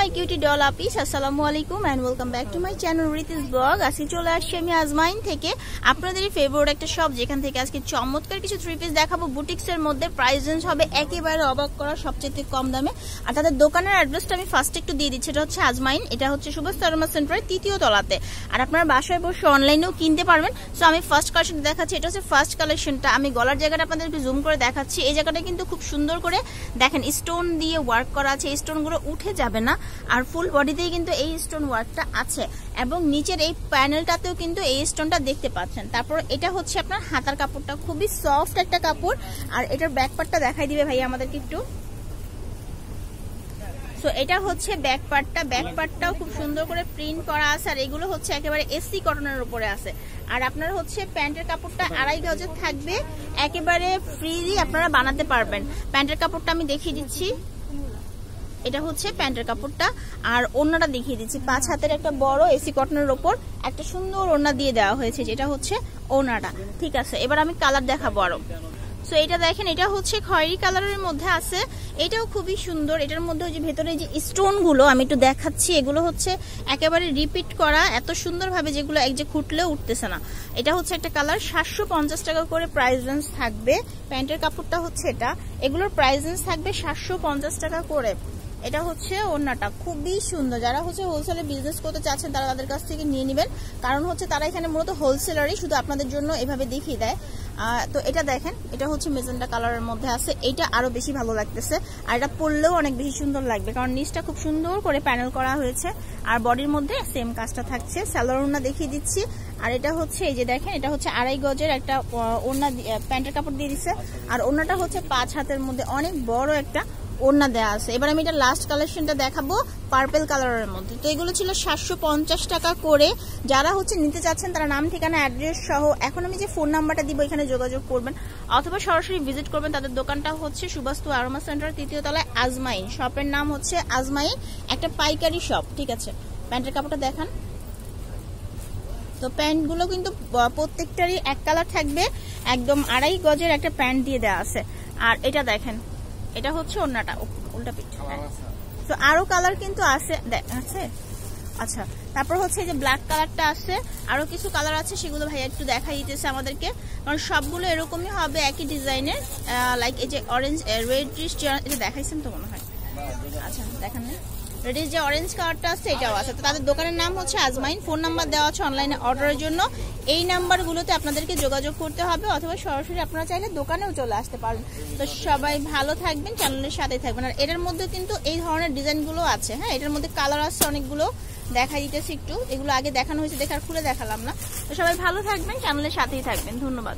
মাই cutie doll আপিস, আসসালামু আলাইকুম and welcome back to my channel রিতিস ব্লগ। আজকে চলে আসছি আমি আজমাইন থেকে, আপনাদেরই ফেভারিট একটা শপ, যেখান থেকে আজকে চমৎকার কিছু থ্রি পিস দেখাবো বুটিক্স এর মধ্যে। প্রাইস রেঞ্জ হবে একেবারে অবাক করা, সবচেয়ে কম দামে। আর তাদের দোকানের অ্যাড্রেসটা আমি ফার্স্ট একটু দিয়ে দিচ্ছি। এটা হচ্ছে আজমাইন, এটা হচ্ছে সুভাষ সারমা সেন্টারের 3য় তলাতে। আর আপনারা বাসায় বসে অনলাইনেও কিনতে পারবেন। সো আমি ফার্স্ট কালেকশন দেখাচ্ছি, এটা হচ্ছে ফার্স্ট কালেকশনটা। আমি গলার জায়গাটা আপনাদেরকে জুম করে দেখাচ্ছি। এই জায়গাটা কিন্তু খুব সুন্দর করে দেখেন স্টোন দিয়ে ওয়ার্ক করা আছে, এই স্টোনগুলো উঠে যাবে না। আর ফুল বডিতেই কিন্তু এই স্টোন ওয়ার্কটা আছে এবং নিচের এই প্যানেলটাতেও কিন্তু এই স্টোনটা দেখতে পাচ্ছেন। তারপর এটা হচ্ছে আপনার হাতার কাপড়টা, খুবই সফট একটা কাপড়। আর এটার ব্যাক পার্টটা দেখাই দিবে ভাই আমাদেরকে একটু। তো এটা হচ্ছে ব্যাক পার্টটা, ব্যাক পার্টটাও খুব সুন্দর করে প্রিন্ট করা আছে। আর এগুলো হচ্ছে একেবারে এসি কটনের উপরে আছে। আর আপনার হচ্ছে প্যান্টের কাপড়টা 2.5 গজের থাকবে, একেবারে ফ্রিলি আপনারা বানাতে পারবেন। প্যান্টের কাপড়টা আমি দেখিয়ে দিচ্ছি, এটা হচ্ছে প্যান্টের কাপড়টা। আর ওড়নাটা দেখিয়ে দিচ্ছি, 5 হাতের একটা বড় এসি কটনের ওপর একটা সুন্দর ওড়না দিয়ে দেওয়া হয়েছে, যেটা হচ্ছে ওড়নাটা। ঠিক আছে, এবার আমি কালার দেখাবো আরো। সো এটা দেখেন, এটা হচ্ছে খয়েরি কালারের মধ্যে আছে, এটাও খুবই সুন্দর। এটার মধ্যে ওই যে ভেতরে যে স্টোন গুলো আমি একটু দেখাচ্ছি, এগুলো হচ্ছে একেবারে রিপিট করা এত সুন্দর ভাবে, যেগুলো এক যে খুঁটলেও উঠতেছে না। এটা হচ্ছে একটা কালার, 750 টাকা করে প্রাইস রেঞ্জ থাকবে। প্যান্টের কাপড়টা হচ্ছে এটা, এগুলোর প্রাইস রেঞ্জ থাকবে 750 টাকা করে। এটা হচ্ছে ওড়নাটা, খুবই সুন্দর। যারা হচ্ছে হোলসেলে বিজনেস করতে চাচ্ছেন তারা তাদের কাছ থেকে নিয়ে নেবেন, কারণ হচ্ছে তারা এখানে মূলত হোলসেলারই, শুধু আপনাদের জন্য এভাবে দেখিয়ে দেয়। তো এটা দেখেন, এটা হচ্ছে মেজেন্টা কালারের মধ্যে আছে, এটা আরো বেশি ভালো লাগতেছে। আর এটা পরলেও অনেক বেশি সুন্দর লাগবে, কারণ নিচটা খুব সুন্দর করে প্যানেল করা হয়েছে। আর বডির মধ্যে সেম কাজটা থাকছে। সালোয়ার ওড়না দেখিয়ে দিচ্ছি। আর এটা হচ্ছে এই যে দেখেন, এটা হচ্ছে 2.5 গজের একটা ওড়না, প্যান্টের কাপড় দিয়ে দিচ্ছে। আর ওড়নাটা হচ্ছে 5 হাতের মধ্যে অনেক বড় একটা ওড়না দেওয়া আছে। এবার আমি এটা লাস্ট কালেকশনটা দেখাবো পার্পল কালারের মধ্যে। তো এগুলো ছিল 750 টাকা করে। যারা হচ্ছে নিতে চাচ্ছেন তারা নাম ঠিকানা অ্যাড্রেস সহ এখন আমি যে ফোন নাম্বারটা দিব এখানে যোগাযোগ করবেন, অথবা সরাসরি ভিজিট করবেন। তাদের দোকানটা হচ্ছে সুভাষ আরোমা সেন্টার 3য় তলায় আজমাইন। শপের নাম হচ্ছে আজমাইন, একটা পাইকারি শপ। ঠিক আছে, প্যান্টের কাপড়টা দেখান। তো প্যান্টগুলো কিন্তু প্রত্যেকটারই এক কালার থাকবে, একদম 2.5 গজের একটা প্যান্ট দিয়ে দেওয়া আছে। আর এটা দেখেন, এটা হচ্ছে ওড়নাটা, উল্টা পিঠ। তো আরো কালার কিন্তু আছে। আচ্ছা, তারপর হচ্ছে এই যে ব্ল্যাক কালারটা আছে, আরো কিছু কালার আছে, সেগুলো ভাইয়া একটু দেখাই দিতেছে আমাদেরকে, কারণ সবগুলো এরকমই হবে একই ডিজাইনের। লাইক এই যে অরেঞ্জ রেডিশ, এটা দেখাইছেন তো মনে হয়। আচ্ছা দেখেন, রেডিশ যে অরেঞ্জ কালারটা আছে এটাও আছে। তো তাদের দোকানের নাম হচ্ছে আজমাইন। ফোন নাম্বার দেওয়া আছে অনলাইনে অর্ডারের জন্য। এই নাম্বারগুলোতে আপনাদেরকে যোগাযোগ করতে হবে, অথবা সরাসরি আপনারা চাইলে দোকানেও চলে আসতে পারেন। তো সবাই ভালো থাকবেন, চ্যানেলের সাথেই থাকবেন। আর এটার মধ্যে কিন্তু এই ধরনের ডিজাইনগুলো আছে। হ্যাঁ, এটার মধ্যে কালার আছে অনেকগুলো, দেখাই দিতেছি একটু। এগুলো আগে দেখানো হয়েছে, দেখার খুলে দেখালাম না। তো সবাই ভালো থাকবেন, চ্যানেলের সাথেই থাকবেন। ধন্যবাদ।